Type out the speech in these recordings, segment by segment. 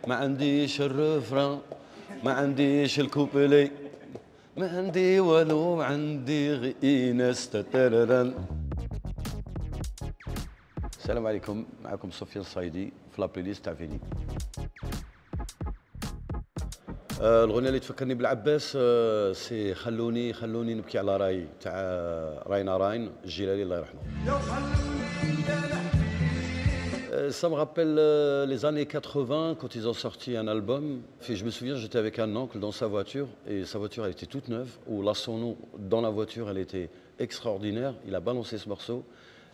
ما عنديش الرفران ما عنديش الكوبلي ما عندي والو ما عندي غير إيناس تتررن. السلام عليكم، معكم سفيان الصايدي في لابليست تاع فيني. الغنية اللي تفكرني بالعباس سي خلوني نبكي على راي تاع راينا راين الجيلاني الله يرحمه. Ça me rappelle les années 80 quand ils ont sorti un album. Je me souviens, j'étais avec un oncle dans sa voiture et sa voiture elle était toute neuve. Où la sono dans la voiture elle était extraordinaire. Il a balancé ce morceau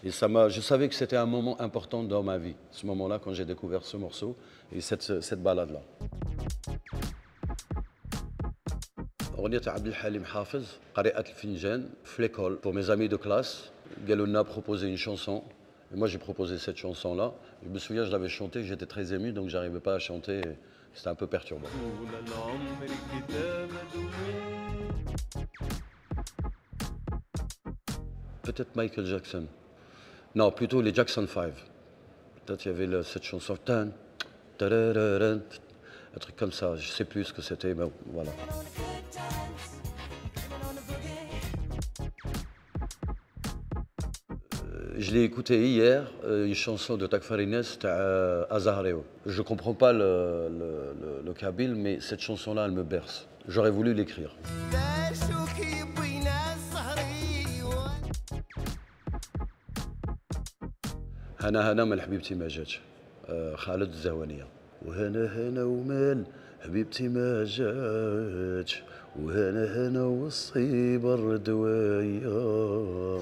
et je savais que c'était un moment important dans ma vie. Ce moment-là quand j'ai découvert ce morceau et cette balade-là. أغنية تاع عبد الحليم حافظ قارئة الفنجان في l'école pour mes amis de classe. قالوا لنا proposer une chanson. Et moi, j'ai proposé cette chanson-là. Je me souviens, je l'avais chantée, j'étais très ému, donc je n'arrivais pas à chanter. C'était un peu perturbant. Peut-être Michael Jackson. Non, plutôt les Jackson 5. Peut-être il y avait cette chanson. Un truc comme ça. Je ne sais plus ce que c'était, mais voilà. Je l'ai écouté hier, une chanson de Takfarines, Azahréo. Je ne comprends pas le kabyle, mais cette chanson-là, elle me berce. J'aurais voulu l'écrire. هنا هنا مال حبيبتي ما جاتش خالد الزهوانية وهنا هنا ومال حبيبتي ما جاتش وهنا هنا والصيبة الردوية.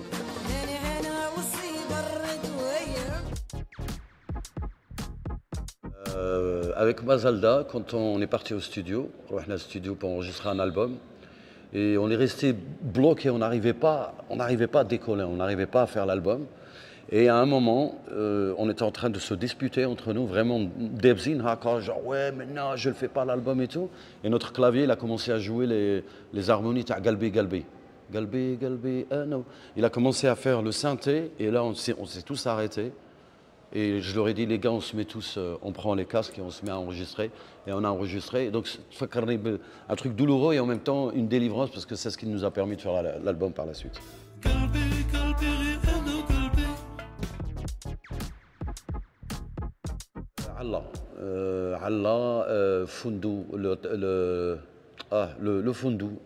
Avec Mazalda, quand on est parti au studio, on est au studio pour enregistrer un album, et on est resté bloqué, on n'arrivait pas à décoller, on n'arrivait pas à faire l'album. Et à un moment, on était en train de se disputer entre nous, vraiment debzin, genre ouais, mais non, je ne le fais pas l'album et tout. Et notre clavier, il a commencé à jouer les harmonies à Galbi Galbi. Galbi Galbi, no. Il a commencé à faire le synthé, et là on s'est tous arrêtés. Et je leur ai dit, les gars, on se met tous, on prend les casques et on se met à enregistrer. Et on a enregistré. Donc, c'est un truc douloureux et en même temps une délivrance parce que c'est ce qui nous a permis de faire l'album par la suite. Allah, Fundou, le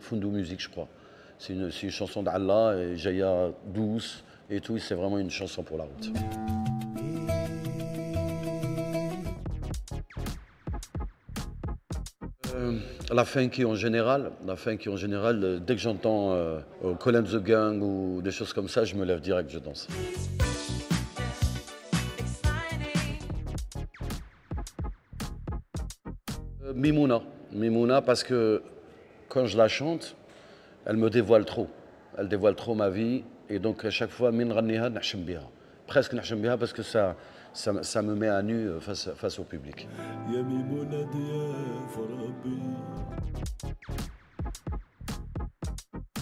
Fundou musique, je crois. C'est une chanson d'Allah, et Jaya douce et tout. C'est vraiment une chanson pour la route. La funky en général, dès que j'entends Colin the Gang ou des choses comme ça, je me lève direct, je danse. Mimouna parce que quand je la chante, elle me dévoile trop. Elle dévoile trop ma vie et donc à chaque fois, presque parce que ça me met à nu face au public.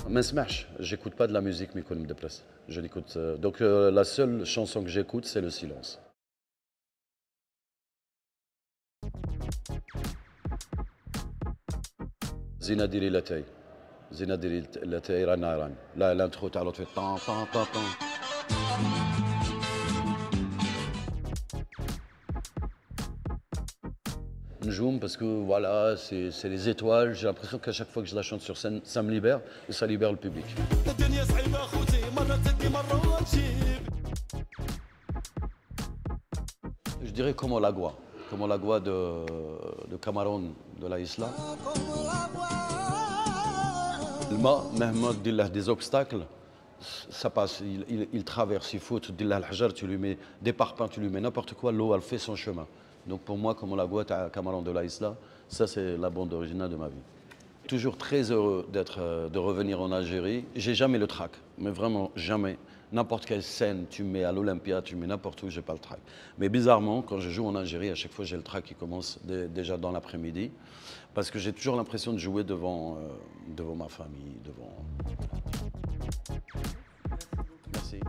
Mais smash, j'écoute pas de la musique, mais me déplace. Je l'écoute. Donc la seule chanson que j'écoute, c'est le silence. Zina diri latay. Zina diri latay ran. Là, l'intro, t'as l'autre fait tan tan tan tan. Njoum parce que voilà, c'est les étoiles. J'ai l'impression qu'à chaque fois que je la chante sur scène, ça me libère et ça libère le public. Je dirais comme l'agua de Cameroun, de la Isla. Le mât, même des obstacles, ça passe, il traverse, il faut, tu lui mets des parpaings, tu lui mets n'importe quoi, l'eau elle fait son chemin. Donc pour moi, comme la Guadeloupe à Cameroun de la Isla, ça c'est la bande originale de ma vie. Toujours très heureux de revenir en Algérie. J'ai jamais le trac, mais vraiment jamais. N'importe quelle scène, tu me mets à l'Olympia, tu me mets n'importe où, j'ai pas le trac. Mais bizarrement, quand je joue en Algérie, à chaque fois j'ai le trac qui commence déjà dans l'après-midi, parce que j'ai toujours l'impression de jouer devant ma famille, devant. Merci.